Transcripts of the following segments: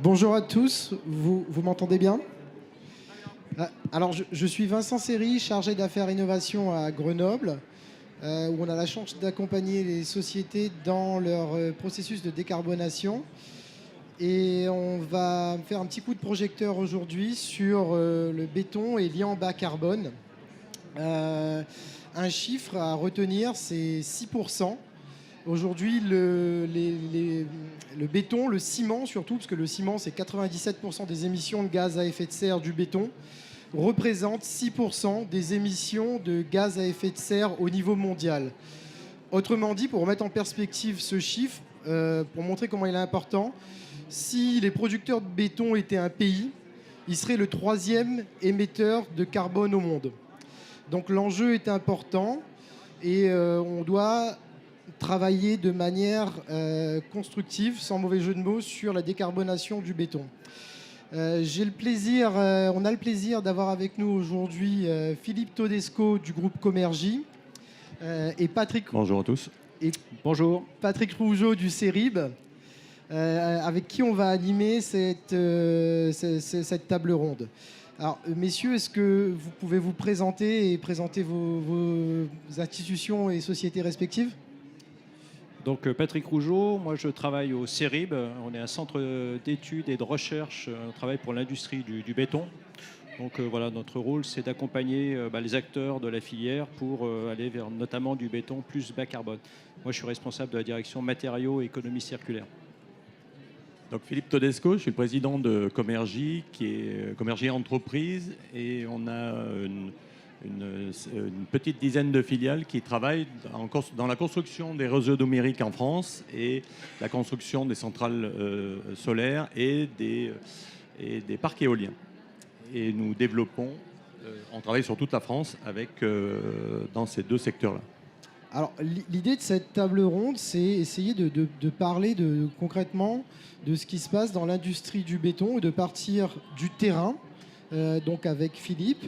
Bonjour à tous, vous m'entendez bien? Alors, je suis Vincent Seri, chargé d'affaires innovation à Grenoble, où on a la chance d'accompagner les sociétés dans leur processus de décarbonation. Et on va faire un petit coup de projecteur aujourd'hui sur le béton et liant bas carbone. Un chiffre à retenir, c'est 6%. Aujourd'hui, le béton, le ciment surtout, parce que le ciment, c'est 97% des émissions de gaz à effet de serre du béton, représente 6% des émissions de gaz à effet de serre au niveau mondial. Autrement dit, pour remettre en perspective ce chiffre, pour montrer comment il est important, si les producteurs de béton étaient un pays, ils seraient le troisième émetteur de carbone au monde. Donc l'enjeu est important et on doit travailler de manière constructive, sans mauvais jeu de mots, sur la décarbonation du béton. On a le plaisir d'avoir avec nous aujourd'hui Philippe Todesco du groupe Comergy et Patrick. Bonjour à tous. Et bonjour. Patrick Rougeau du CERIB, avec qui on va animer cette table ronde. Alors, messieurs, est-ce que vous pouvez vous présenter et présenter vos institutions et sociétés respectives ? Donc Patrick Rougeau, moi je travaille au CERIB, on est un centre d'études et de recherche, on travaille pour l'industrie du béton. Donc voilà, notre rôle c'est d'accompagner les acteurs de la filière pour aller vers notamment du béton plus bas carbone. Moi je suis responsable de la direction matériaux et économie circulaire. Donc Philippe Todesco, je suis le président de Comergy, qui est Comergy Entreprise, et on a une petite dizaine de filiales qui travaillent dans la construction des réseaux numériques en France et la construction des centrales solaires et des parcs éoliens. Et nous développons, on travaille sur toute la France dans ces deux secteurs-là. Alors, l'idée de cette table ronde, c'est essayer de parler concrètement de ce qui se passe dans l'industrie du béton et de partir du terrain, donc avec Philippe,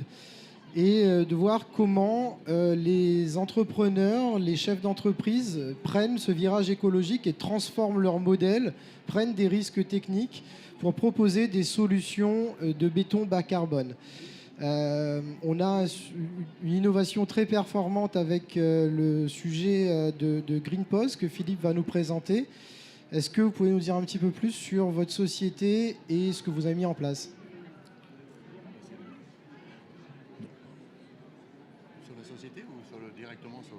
et de voir comment les entrepreneurs, les chefs d'entreprise prennent ce virage écologique et transforment leur modèle, prennent des risques techniques pour proposer des solutions de béton bas carbone. On a une innovation très performante avec le sujet de GreenPost que Philippe va nous présenter. Est-ce que vous pouvez nous dire un petit peu plus sur votre société et ce que vous avez mis en place ? Sur la société ou directement sur...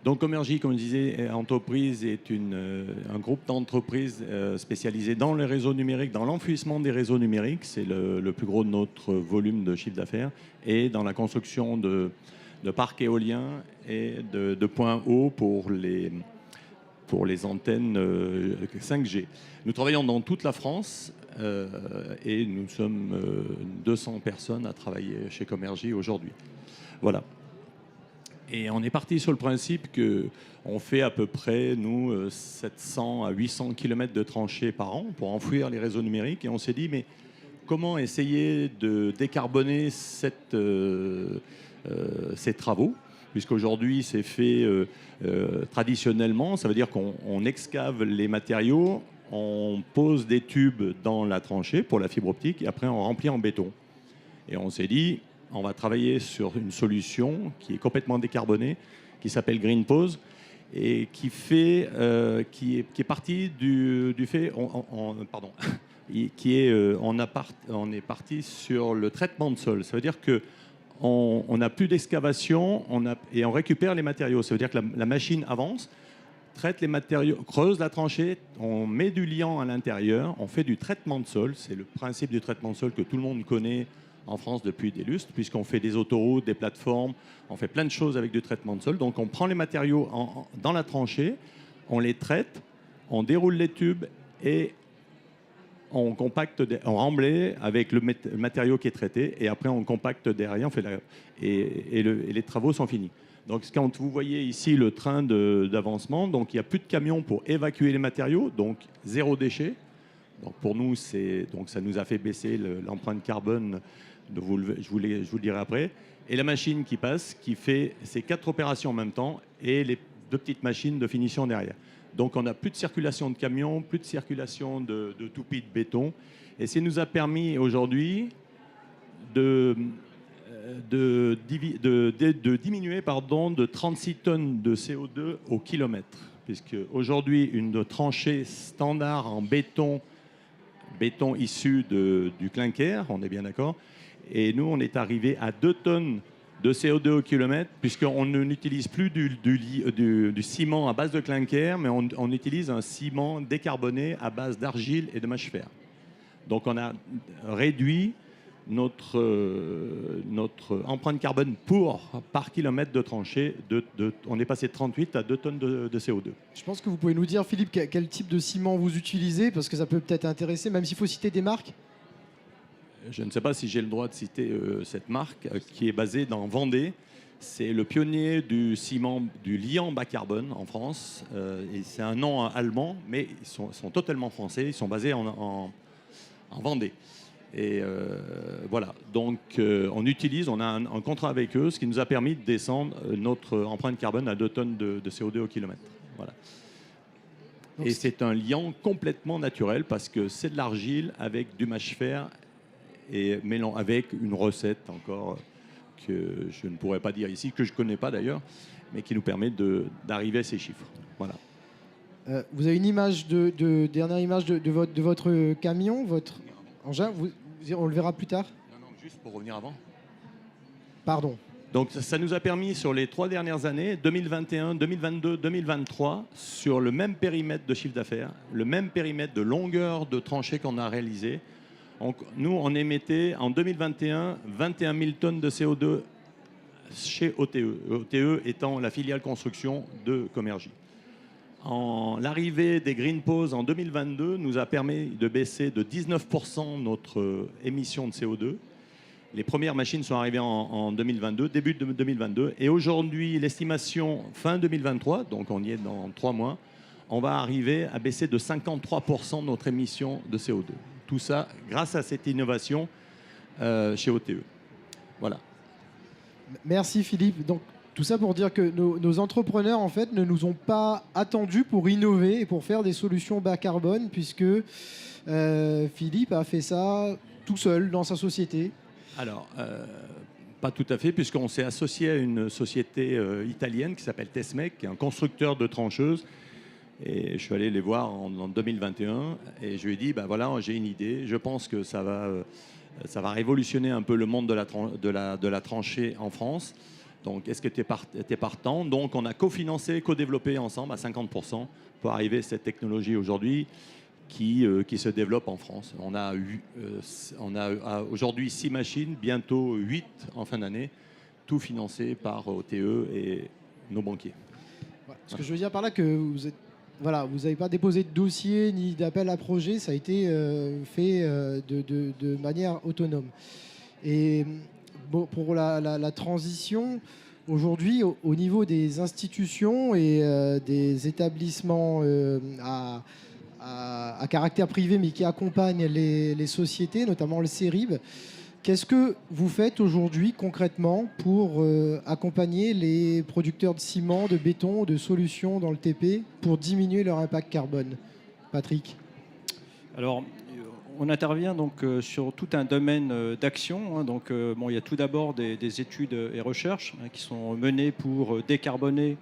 Donc Comergy, comme je disais, entreprise est un groupe d'entreprises spécialisées dans les réseaux numériques, dans l'enfouissement des réseaux numériques, c'est le plus gros de notre volume de chiffre d'affaires, et dans la construction de parcs éoliens et de points hauts pour les antennes 5G. Nous travaillons dans toute la France et nous sommes 200 personnes à travailler chez Comergy aujourd'hui. Voilà. Et on est parti sur le principe qu'on fait à peu près, nous, 700 à 800 km de tranchées par an pour enfouir les réseaux numériques. Et on s'est dit, mais comment essayer de décarboner ces travaux ? Puisqu'aujourd'hui, c'est fait traditionnellement. Ça veut dire qu'on excave les matériaux, on pose des tubes dans la tranchée pour la fibre optique, et après on remplit en béton. Et on s'est dit, on va travailler sur une solution qui est complètement décarbonée, qui s'appelle GreenPost, et qui est partie du fait... on est parti sur le traitement de sol. Ça veut dire qu'on n'a plus d'excavation et on récupère les matériaux. Ça veut dire que la machine avance, traite les matériaux, creuse la tranchée, on met du liant à l'intérieur, on fait du traitement de sol. C'est le principe du traitement de sol que tout le monde connaît en France depuis des lustres, puisqu'on fait des autoroutes, des plateformes, on fait plein de choses avec du traitement de sol. Donc on prend les matériaux dans la tranchée, on les traite, on déroule les tubes et on remblait avec le matériau qui est traité, et après on compacte derrière, et les travaux sont finis. Donc quand vous voyez ici le train d'avancement, donc il n'y a plus de camions pour évacuer les matériaux, donc zéro déchet. Donc pour nous, ça nous a fait baisser l'empreinte carbone. Je vous le dirai après. Et la machine qui passe, qui fait ces 4 opérations en même temps, et les 2 petites machines de finition derrière. Donc on n'a plus de circulation de camions, plus de circulation de toupies de béton. Et ça nous a permis aujourd'hui de diminuer de 36 tonnes de CO2 au kilomètre. Puisque aujourd'hui, une tranchée standard en béton issu du clinker, on est bien d'accord. Et nous, on est arrivé à 2 tonnes de CO2 au kilomètre, puisqu'on n'utilise plus du ciment à base de clinker, mais on utilise un ciment décarboné à base d'argile et de mâche-fer. Donc on a réduit notre empreinte carbone par kilomètre de tranchée. On est passé de 38 à 2 tonnes de CO2. Je pense que vous pouvez nous dire, Philippe, quel type de ciment vous utilisez, parce que ça peut peut-être intéresser, même s'il faut citer des marques. Je ne sais pas si j'ai le droit de citer cette marque qui est basée dans Vendée. C'est le pionnier du ciment, du liant bas carbone en France. Et c'est un nom allemand, mais ils sont totalement français. Ils sont basés en Vendée. Et voilà, donc on a un contrat avec eux, ce qui nous a permis de descendre notre empreinte carbone à 2 tonnes de CO2 au kilomètre. Voilà. Et c'est un liant complètement naturel parce que c'est de l'argile avec du mâche-fer et avec une recette encore que je ne pourrais pas dire ici, que je ne connais pas d'ailleurs, mais qui nous permet d'arriver à ces chiffres. Voilà. Vous avez une image dernière image de votre camion, votre engin. On le verra plus tard. Non, juste pour revenir avant. Pardon. Donc ça nous a permis sur les 3 dernières années, 2021, 2022, 2023, sur le même périmètre de chiffre d'affaires, le même périmètre de longueur de tranchée qu'on a réalisé. Nous, on émettait en 2021 21 000 tonnes de CO2 chez OTE. OTE étant la filiale construction de Comergy. L'arrivée des Green Pose en 2022 nous a permis de baisser de 19% notre émission de CO2. Les premières machines sont arrivées en 2022, début de 2022. Et aujourd'hui, l'estimation fin 2023, donc on y est dans 3 mois, on va arriver à baisser de 53% notre émission de CO2. Tout ça grâce à cette innovation chez OTE. Voilà. Merci Philippe. Donc, tout ça pour dire que nos entrepreneurs, en fait, ne nous ont pas attendus pour innover et pour faire des solutions bas carbone, puisque Philippe a fait ça tout seul dans sa société. Alors, pas tout à fait, puisqu'on s'est associé à une société italienne qui s'appelle Tesmec, qui est un constructeur de trancheuses. Et je suis allé les voir en 2021 et je lui ai dit, voilà, j'ai une idée, je pense que ça va révolutionner un peu le monde de la tranchée en France. Donc, est-ce que tu es partant? Donc, on a cofinancé, co-développé ensemble à 50% pour arriver à cette technologie aujourd'hui qui se développe en France. On a aujourd'hui 6 machines, bientôt 8 en fin d'année, tout financé par OTE et nos banquiers. Ce que je veux dire par là, que vous n'avez pas déposé de dossier ni d'appel à projet, ça a été fait de manière autonome. Et bon, pour la transition, aujourd'hui, au niveau des institutions et des établissements à caractère privé, mais qui accompagnent les sociétés, notamment le CERIB, qu'est-ce que vous faites aujourd'hui concrètement pour accompagner les producteurs de ciment, de béton, de solutions dans le TP pour diminuer leur impact carbone? Patrick? Alors, on intervient donc sur tout un domaine d'action. Donc, il y a tout d'abord des études et recherches qui sont menées pour décarboner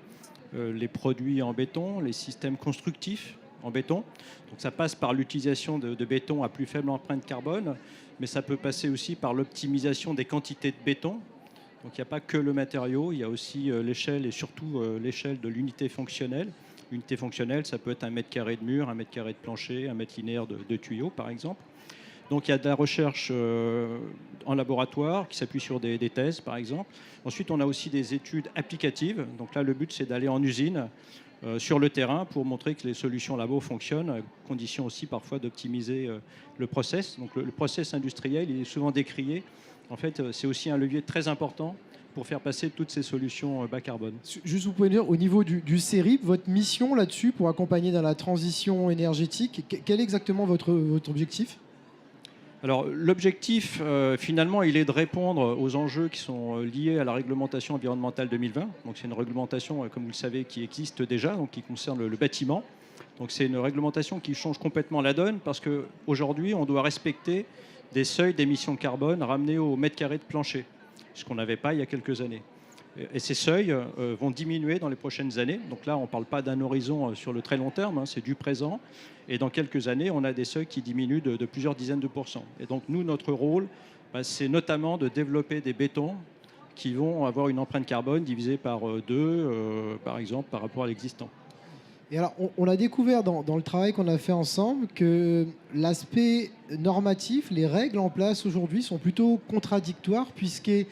les produits en béton, les systèmes constructifs en béton. Donc, ça passe par l'utilisation de béton à plus faible empreinte carbone, mais ça peut passer aussi par l'optimisation des quantités de béton. Donc, il n'y a pas que le matériau, il y a aussi l'échelle et surtout l'échelle de l'unité fonctionnelle. L'unité fonctionnelle, ça peut être 1 mètre carré de mur, 1 mètre carré de plancher, 1 mètre linéaire de tuyaux, par exemple. Donc, il y a de la recherche en laboratoire qui s'appuie sur des thèses, par exemple. Ensuite, on a aussi des études applicatives. Donc là, le but, c'est d'aller en usine, sur le terrain, pour montrer que les solutions labo fonctionnent, à condition aussi parfois d'optimiser le process. Donc, le process industriel, il est souvent décrié. En fait, c'est aussi un levier très important pour faire passer toutes ces solutions bas carbone. Juste, vous pouvez dire, au niveau du CERIB, votre mission là-dessus pour accompagner dans la transition énergétique, quel est exactement votre objectif? Alors, l'objectif, finalement, il est de répondre aux enjeux qui sont liés à la réglementation environnementale 2020. Donc, c'est une réglementation, comme vous le savez, qui existe déjà, donc qui concerne le bâtiment. Donc c'est une réglementation qui change complètement la donne parce qu'aujourd'hui, on doit respecter des seuils d'émissions de carbone ramenés au mètre carré de plancher, ce qu'on n'avait pas il y a quelques années. Et ces seuils vont diminuer dans les prochaines années. Donc là, on ne parle pas d'un horizon sur le très long terme, c'est du présent. Et dans quelques années, on a des seuils qui diminuent de plusieurs dizaines de pourcents. Et donc nous, notre rôle, c'est notamment de développer des bétons qui vont avoir une empreinte carbone divisée par 2, par exemple, par rapport à l'existant. Et alors, on a découvert dans le travail qu'on a fait ensemble que l'aspect normatif, les règles en place aujourd'hui sont plutôt contradictoires puisqu'elles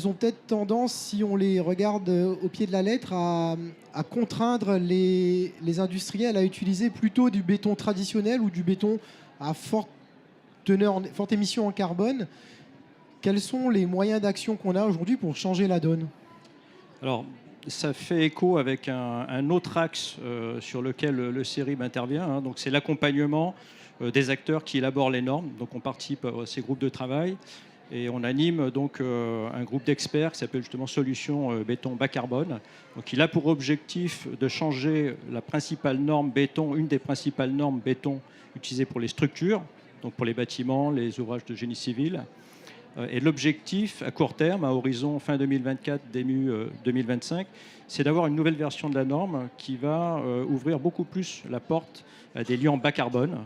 ont peut-être tendance, si on les regarde au pied de la lettre, à contraindre les industriels à utiliser plutôt du béton traditionnel ou du béton à forte émission en carbone. Quels sont les moyens d'action qu'on a aujourd'hui pour changer la donne ? Alors, ça fait écho avec un autre axe sur lequel le CERIB intervient. Hein. Donc, c'est l'accompagnement des acteurs qui élaborent les normes. Donc, on participe à ces groupes de travail et on anime donc un groupe d'experts qui s'appelle justement Solutions Béton Bas Carbone. Donc, il a pour objectif de changer la principale norme béton, une des principales normes béton utilisées pour les structures, donc pour les bâtiments, les ouvrages de génie civil. Et l'objectif à court terme, à horizon fin 2024, début 2025, c'est d'avoir une nouvelle version de la norme qui va ouvrir beaucoup plus la porte à des liants bas carbone.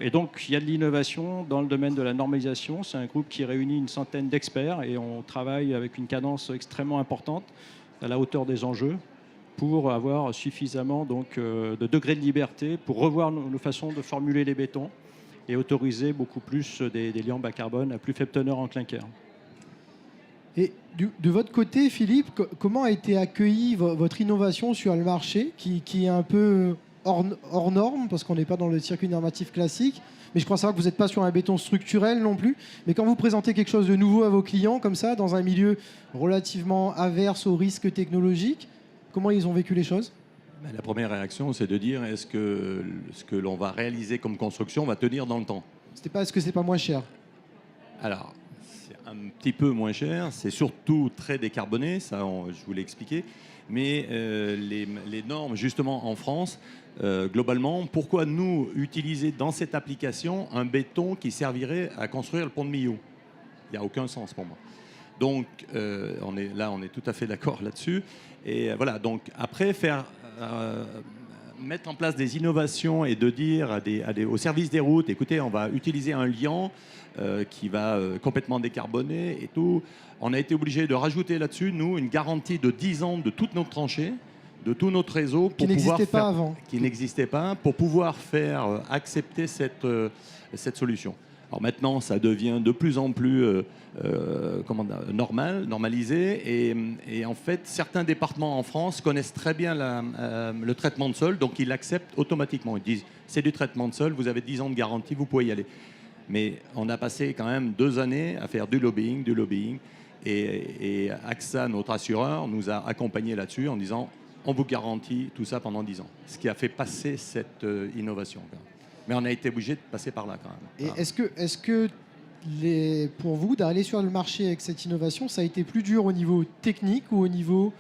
Et donc, il y a de l'innovation dans le domaine de la normalisation. C'est un groupe qui réunit une centaine d'experts et on travaille avec une cadence extrêmement importante à la hauteur des enjeux pour avoir suffisamment donc, de degrés de liberté pour revoir nos façons de formuler les bétons et autoriser beaucoup plus des liants bas carbone à plus faible teneur en clinker. Et de votre côté, Philippe, comment a été accueillie votre innovation sur le marché qui est un peu hors norme parce qu'on n'est pas dans le circuit normatif classique, mais je crois savoir que vous n'êtes pas sur un béton structurel non plus. Mais quand vous présentez quelque chose de nouveau à vos clients comme ça, dans un milieu relativement averse aux risques technologiques, comment ils ont vécu les choses ? La première réaction, c'est de dire est-ce que ce que l'on va réaliser comme construction va tenir dans le temps ? Est-ce que c'est pas moins cher ? Alors, c'est un petit peu moins cher, c'est surtout très décarboné, ça je vous l'ai expliqué. Mais les normes, justement en France, globalement, pourquoi nous utiliser dans cette application un béton qui servirait à construire le pont de Millau ? Il n'y a aucun sens pour moi. Donc, on est tout à fait d'accord là-dessus. Et voilà, donc après, mettre en place des innovations et de dire au service des routes, écoutez, on va utiliser un liant qui va complètement décarboner et tout. On a été obligé de rajouter là-dessus, nous, une garantie de 10 ans de toutes nos tranchées, de tout notre réseau. Qui n'existait pas avant. Qui n'existait pas, pour pouvoir faire accepter cette solution. Alors maintenant, ça devient de plus en plus normalisé. Et en fait, certains départements en France connaissent très bien le traitement de sol, donc ils l'acceptent automatiquement. Ils disent, c'est du traitement de sol, vous avez 10 ans de garantie, vous pouvez y aller. Mais on a passé quand même 2 années à faire du lobbying. Et AXA, notre assureur, nous a accompagnés là-dessus en disant, on vous garantit tout ça pendant 10 ans. Ce qui a fait passer cette innovation. Mais on a été obligé de passer par là quand même. Et est-ce que pour vous, d'aller sur le marché avec cette innovation, ça a été plus dur au niveau technique ou au niveau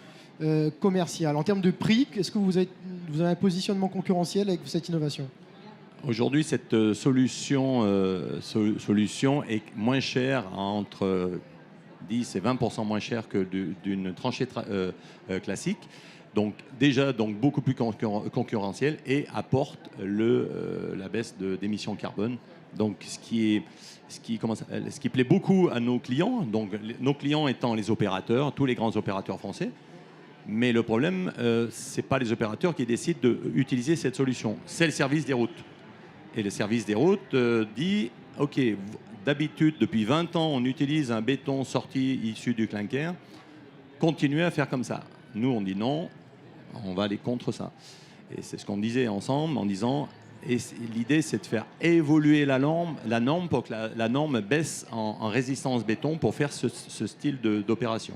commercial ? En termes de prix, est-ce que vous avez un positionnement concurrentiel avec cette innovation ? Aujourd'hui, cette solution est moins chère, entre 10 et 20% moins chère que d'une tranchée classique. Donc déjà beaucoup plus concurrentiel et apporte la baisse d'émissions carbone. Donc ce qui plaît beaucoup à nos clients, donc nos clients étant les opérateurs, tous les grands opérateurs français. Mais le problème, c'est pas les opérateurs qui décident d'utiliser cette solution, c'est le service des routes. Et le service des routes dit, ok, d'habitude depuis 20 ans on utilise un béton sorti issu du clinker, continuez à faire comme ça. Nous on dit non. On va aller contre ça. Et c'est ce qu'on disait ensemble en disant, et l'idée c'est de faire évoluer la norme pour que la norme baisse en résistance béton pour faire ce style d'opération.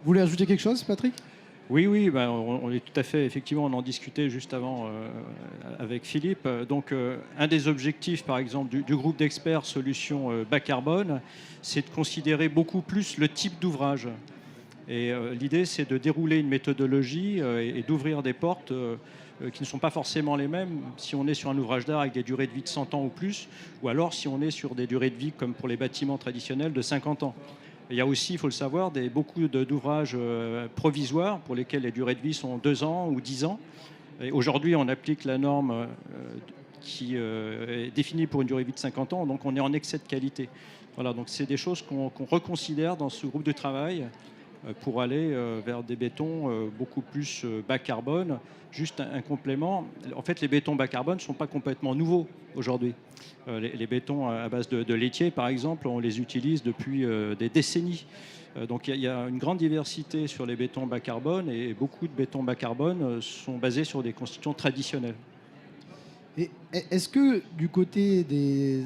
Vous voulez ajouter quelque chose, Patrick ? Oui, on est tout à fait, effectivement, on en discutait juste avant avec Philippe. Donc, un des objectifs, par exemple, du groupe d'experts Solutions Bas Carbone, c'est de considérer beaucoup plus le type d'ouvrage. Et l'idée, c'est de dérouler une méthodologie et d'ouvrir des portes qui ne sont pas forcément les mêmes si on est sur un ouvrage d'art avec des durées de vie de 100 ans ou plus, ou alors si on est sur des durées de vie, comme pour les bâtiments traditionnels, de 50 ans. Et il y a aussi, il faut le savoir, beaucoup d'ouvrages provisoires pour lesquels les durées de vie sont 2 ans ou 10 ans. Et aujourd'hui, on applique la norme qui est définie pour une durée de vie de 50 ans, donc on est en excès de qualité. Voilà, donc c'est des choses qu'on reconsidère dans ce groupe de travail pour aller vers des bétons beaucoup plus bas carbone. Juste un complément, en fait les bétons bas carbone ne sont pas complètement nouveaux aujourd'hui. Les bétons à base de laitier par exemple, on les utilise depuis des décennies. Donc il y a une grande diversité sur les bétons bas carbone et beaucoup de bétons bas carbone sont basés sur des constructions traditionnelles. Et est-ce que du côté des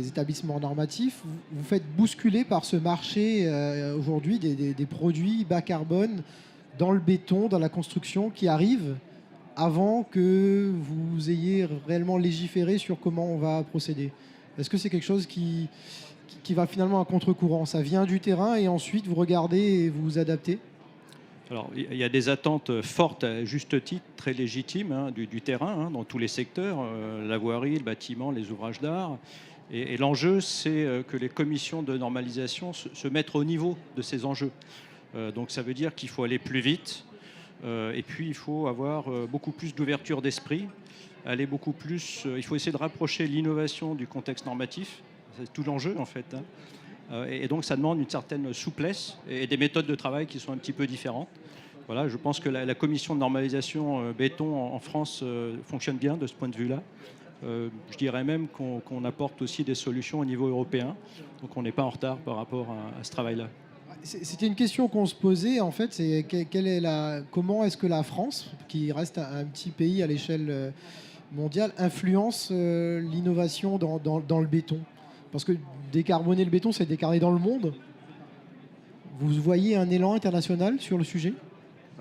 établissements normatifs, vous faites bousculer par ce marché aujourd'hui des produits bas carbone dans le béton, dans la construction qui arrivent avant que vous ayez réellement légiféré sur comment on va procéder? Est-ce que c'est quelque chose qui va finalement à contre-courant? Ça vient du terrain et ensuite vous regardez et vous vous adaptez? Alors, il y a des attentes fortes, à juste titre, très légitimes du terrain, dans tous les secteurs, la voirie, le bâtiment, les ouvrages d'art. Et l'enjeu, c'est que les commissions de normalisation se mettent au niveau de ces enjeux. Donc ça veut dire qu'il faut aller plus vite. Et puis, il faut avoir beaucoup plus d'ouverture d'esprit, aller beaucoup plus. Il faut essayer de rapprocher l'innovation du contexte normatif. C'est tout l'enjeu, en fait. Et donc, ça demande une certaine souplesse et des méthodes de travail qui sont un petit peu différentes. Voilà, je pense que la commission de normalisation béton en France fonctionne bien de ce point de vue-là. Je dirais même qu'on apporte aussi des solutions au niveau européen. Donc, on n'est pas en retard par rapport à ce travail-là. C'était une question qu'on se posait, en fait, c'est comment est-ce que la France, qui reste un petit pays à l'échelle mondiale, influence l'innovation dans le béton? Parce que décarboner le béton, c'est décarboner dans le monde. Vous voyez un élan international sur le sujet?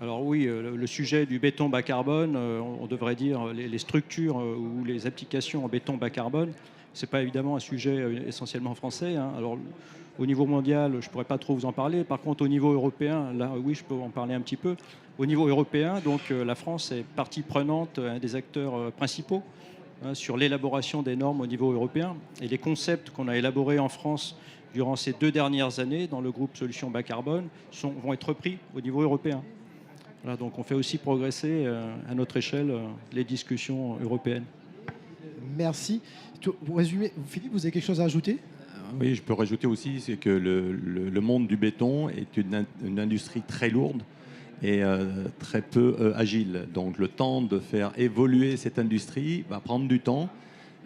Alors oui, le sujet du béton bas carbone, on devrait dire les structures ou les applications en béton bas carbone, ce n'est pas évidemment un sujet essentiellement français. Alors au niveau mondial, je ne pourrais pas trop vous en parler. Par contre, au niveau européen, là oui, je peux en parler un petit peu. Au niveau européen, donc la France est partie prenante, un des acteurs principaux sur l'élaboration des normes au niveau européen. Et les concepts qu'on a élaborés en France durant ces 2 dernières années dans le groupe Solutions Bas Carbone vont être repris au niveau européen. Voilà, donc on fait aussi progresser à notre échelle les discussions européennes. Merci. Pour résumer, Philippe, vous avez quelque chose à ajouter? Oui, je peux rajouter aussi, c'est que le monde du béton est une industrie très lourde et très peu agile. Donc le temps de faire évoluer cette industrie va prendre du temps,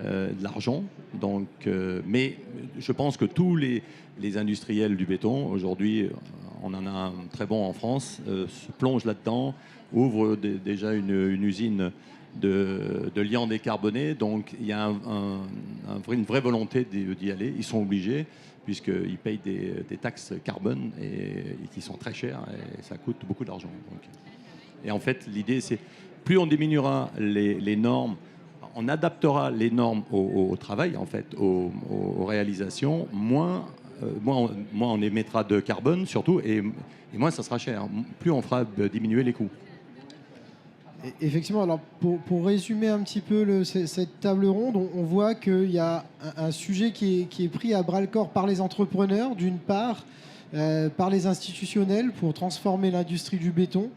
de l'argent. Donc, mais je pense que tous les industriels du béton, aujourd'hui, on en a un très bon en France, se plongent là-dedans, ouvrent déjà une usine de liant décarboné. Donc il y a une vraie volonté d'y aller. Ils sont obligés, puisqu'ils payent des taxes carbone et qui sont très chères et ça coûte beaucoup d'argent. Et en fait, l'idée, c'est plus on diminuera les normes, on adaptera les normes au travail, en fait, aux réalisations, moins on émettra de carbone surtout, et moins ça sera cher. Plus on fera diminuer les coûts. Effectivement, alors pour résumer un petit peu cette table ronde, on voit qu'il y a un sujet qui est pris à bras-le-corps par les entrepreneurs, d'une part, par les institutionnels pour transformer l'industrie du béton.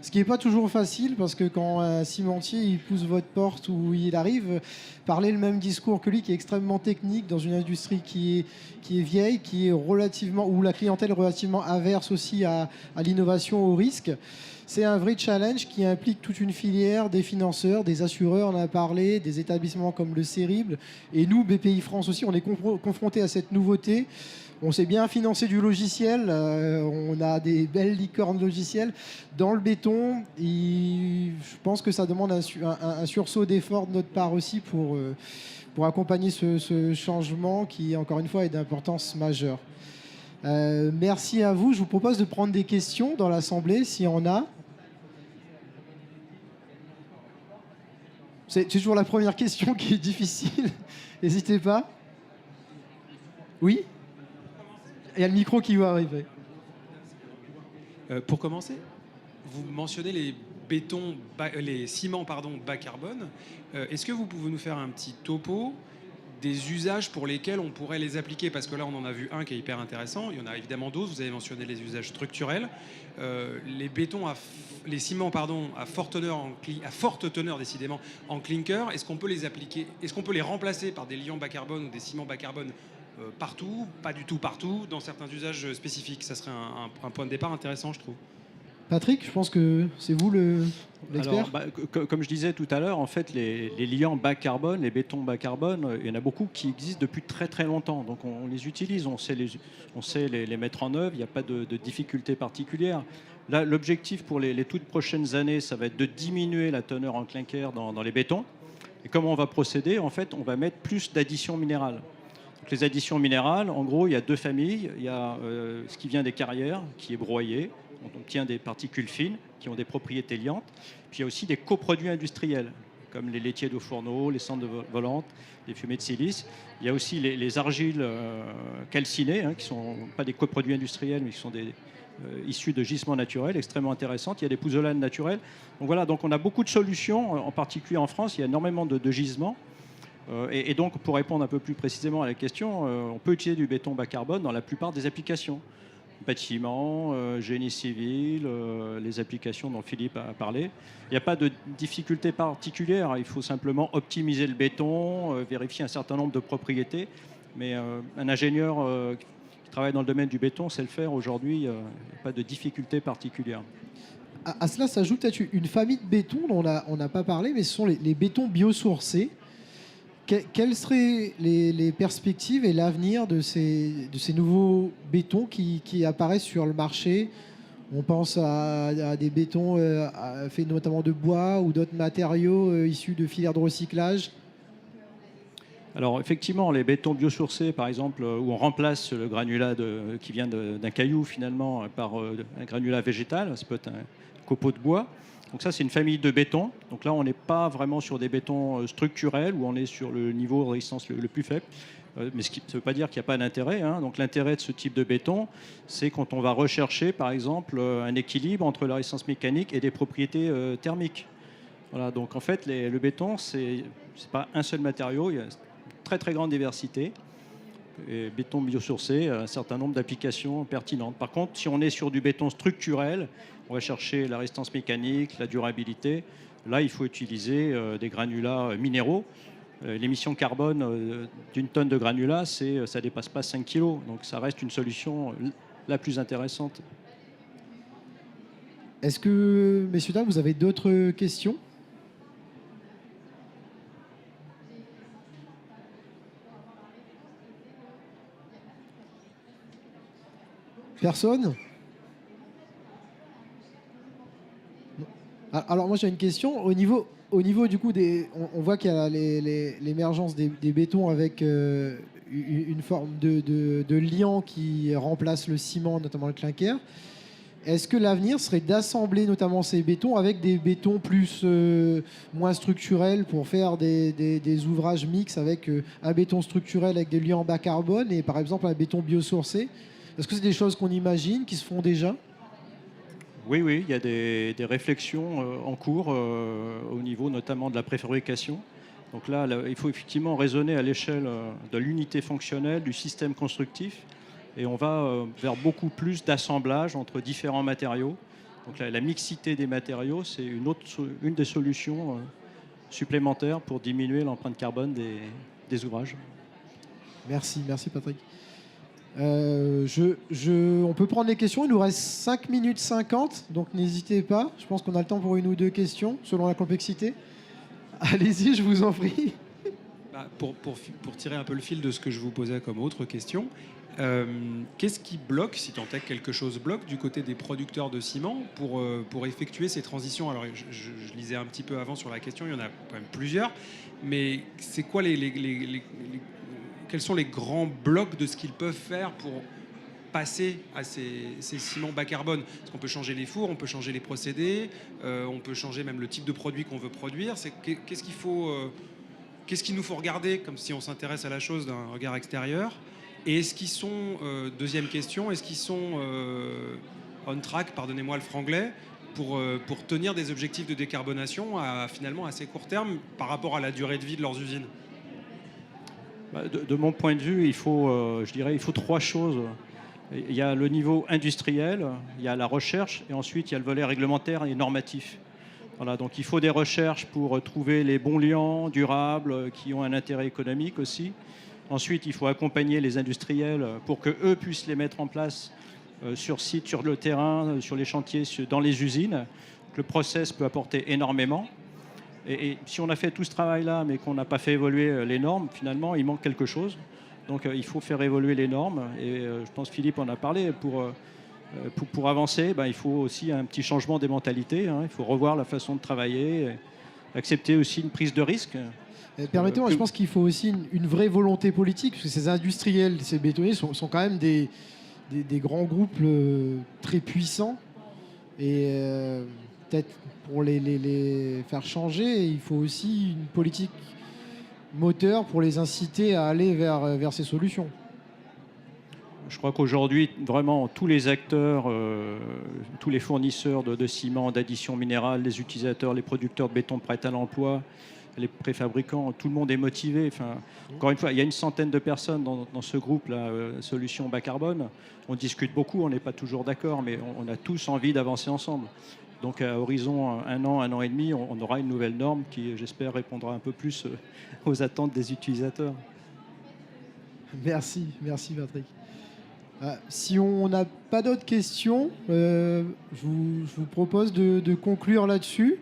Ce qui n'est pas toujours facile parce que quand un cimentier il pousse votre porte ou il arrive, parler le même discours que lui qui est extrêmement technique dans une industrie qui est vieille, qui est relativement, où la clientèle est relativement averse aussi à l'innovation, au risque. C'est un vrai challenge qui implique toute une filière, des financeurs, des assureurs, on en a parlé, des établissements comme le CERIB. Et nous, BPI France aussi, on est confrontés à cette nouveauté. On sait bien financer du logiciel, on a des belles licornes logicielles. Dans le béton, je pense que ça demande un sursaut d'effort de notre part aussi pour accompagner ce changement qui, encore une fois, est d'importance majeure. Merci à vous. Je vous propose de prendre des questions dans l'Assemblée, s'il y en a. C'est toujours la première question qui est difficile. N'hésitez pas. Oui ? Il y a le micro qui va arriver. Pour commencer, vous mentionnez les ciments bas carbone. Est-ce que vous pouvez nous faire un petit topo des usages pour lesquels on pourrait les appliquer? Parce que là, on en a vu un qui est hyper intéressant. Il y en a évidemment d'autres. Vous avez mentionné les usages structurels. Les ciments à forte teneur décidément en clinker. Est-ce qu'on peut les appliquer? Est-ce qu'on peut les remplacer par des liants bas carbone ou des ciments bas carbone partout? Pas du tout partout. Dans certains usages spécifiques. Ça serait un point de départ intéressant, je trouve. Patrick, je pense que c'est vous l'expert. Alors, comme je disais tout à l'heure, en fait, les liants bas carbone, les bétons bas carbone, il y en a beaucoup qui existent depuis très très longtemps. Donc on les utilise, on sait les mettre en œuvre, il n'y a pas de difficulté particulière. Là, l'objectif pour les toutes prochaines années, ça va être de diminuer la teneur en clinker dans les bétons. Et comment on va procéder? En fait, on va mettre plus d'additions minérales. Donc, les additions minérales, en gros, il y a deux familles. Il y a ce qui vient des carrières, qui est broyé. On obtient des particules fines qui ont des propriétés liantes. Puis il y a aussi des coproduits industriels, comme les laitiers d'eau fourneau, les cendres volantes, les fumées de silice. Il y a aussi les argiles calcinées, qui ne sont pas des coproduits industriels, mais qui sont issus de gisements naturels, extrêmement intéressantes. Il y a des pouzzolanes naturelles. Donc voilà, donc on a beaucoup de solutions, en particulier en France, il y a énormément de gisements. Et donc, pour répondre un peu plus précisément à la question, on peut utiliser du béton bas carbone dans la plupart des applications. Bâtiments, génie civil, les applications dont Philippe a parlé. Il n'y a pas de difficulté particulière, il faut simplement optimiser le béton, vérifier un certain nombre de propriétés. Mais un ingénieur qui travaille dans le domaine du béton sait le faire aujourd'hui, il n'y a pas de difficulté particulière. À cela s'ajoute peut-être une famille de bétons dont on n'a pas parlé, mais ce sont les bétons biosourcés. Quelles seraient les perspectives et l'avenir de ces nouveaux bétons qui apparaissent sur le marché? On pense à des bétons faits notamment de bois ou d'autres matériaux issus de filières de recyclage. Alors effectivement, les bétons biosourcés, par exemple, où on remplace le granulat qui vient d'un caillou finalement par un granulat végétal, ça peut être un copeau de bois. Donc ça, c'est une famille de bétons. Donc là, on n'est pas vraiment sur des bétons structurels, où on est sur le niveau de résistance le plus faible. Mais ça ne veut pas dire qu'il n'y a pas d'intérêt. Donc l'intérêt de ce type de béton, c'est quand on va rechercher, par exemple, un équilibre entre la résistance mécanique et des propriétés thermiques. Voilà, donc en fait, le béton, c'est pas un seul matériau, il y a une très très grande diversité. Et béton biosourcé, un certain nombre d'applications pertinentes. Par contre, si on est sur du béton structurel, on va chercher la résistance mécanique, la durabilité. Là, il faut utiliser des granulats minéraux. L'émission carbone d'une tonne de granulats, ça ne dépasse pas 5 kg. Donc ça reste une solution la plus intéressante. Est-ce que, messieurs, dames, vous avez d'autres questions? Personne? Alors moi j'ai une question. Au niveau du coup on voit qu'il y a l'émergence des bétons avec une forme de liant qui remplace le ciment, notamment le clinker. Est-ce que l'avenir serait d'assembler notamment ces bétons avec des bétons moins structurels pour faire des ouvrages mixtes avec un béton structurel avec des liants bas carbone et par exemple un béton biosourcé? Est-ce que c'est des choses qu'on imagine, qui se font déjà? Oui, il y a des réflexions en cours au niveau notamment de la préfabrication. Donc là, il faut effectivement raisonner à l'échelle de l'unité fonctionnelle, du système constructif. Et on va vers beaucoup plus d'assemblage entre différents matériaux. Donc la mixité des matériaux, c'est une des solutions supplémentaires pour diminuer l'empreinte carbone des ouvrages. Merci Patrick. On peut prendre les questions, il nous reste 5 minutes 50, donc n'hésitez pas. Je pense qu'on a le temps pour une ou deux questions, selon la complexité. Allez-y, je vous en prie. Pour tirer un peu le fil de ce que je vous posais comme autre question, qu'est-ce qui bloque, si tant est que quelque chose bloque, du côté des producteurs de ciment pour effectuer ces transitions? Alors, je lisais un petit peu avant sur la question, il y en a quand même plusieurs, mais c'est quoi quels sont les grands blocs de ce qu'ils peuvent faire pour passer à ces ciments bas carbone? Parce qu'on peut changer les fours, on peut changer les procédés, on peut changer même le type de produit qu'on veut produire. Qu'est-ce qu'il nous faut regarder, comme si on s'intéresse à la chose d'un regard extérieur? Et est-ce qu'ils sont, deuxième question, est-ce qu'ils sont on track, pardonnez-moi le franglais, pour tenir des objectifs de décarbonation à finalement assez court terme par rapport à la durée de vie de leurs usines? De mon point de vue, il faut 3 choses. Il y a le niveau industriel, il y a la recherche, et ensuite il y a le volet réglementaire et normatif. Voilà, donc il faut des recherches pour trouver les bons liants durables qui ont un intérêt économique aussi. Ensuite, il faut accompagner les industriels pour qu'eux puissent les mettre en place sur site, sur le terrain, sur les chantiers, dans les usines. Le process peut apporter énormément. Et si on a fait tout ce travail-là, mais qu'on n'a pas fait évoluer les normes, finalement, il manque quelque chose. Donc il faut faire évoluer les normes. Et je pense que Philippe en a parlé. Pour avancer, il faut aussi un petit changement des mentalités. Il faut revoir la façon de travailler, accepter aussi une prise de risque. Permettez-moi, je pense qu'il faut aussi une vraie volonté politique, parce que ces industriels, ces bétonniers sont quand même des grands groupes très puissants. Et peut-être pour les faire changer, il faut aussi une politique moteur pour les inciter à aller vers ces solutions. Je crois qu'aujourd'hui, vraiment, tous les acteurs, tous les fournisseurs de ciment, d'additions minérales, les utilisateurs, les producteurs de béton prêt à l'emploi, les préfabricants, tout le monde est motivé. Enfin, encore une fois, il y a une centaine de personnes dans ce groupe-là, Solutions Bas Carbone. On discute beaucoup, on n'est pas toujours d'accord, mais on a tous envie d'avancer ensemble. Donc à horizon un an et demi, on aura une nouvelle norme qui, j'espère, répondra un peu plus aux attentes des utilisateurs. Merci Patrick. Si on n'a pas d'autres questions, je vous propose de conclure là-dessus.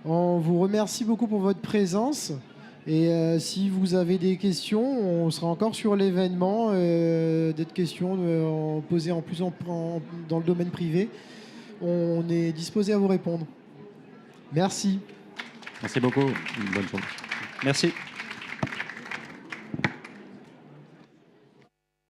On vous remercie beaucoup pour votre présence. Et si vous avez des questions, on sera encore sur l'événement. Des questions posées en plus dans le domaine privé. On est disposé à vous répondre. Merci. Merci beaucoup. Bonne journée. Merci.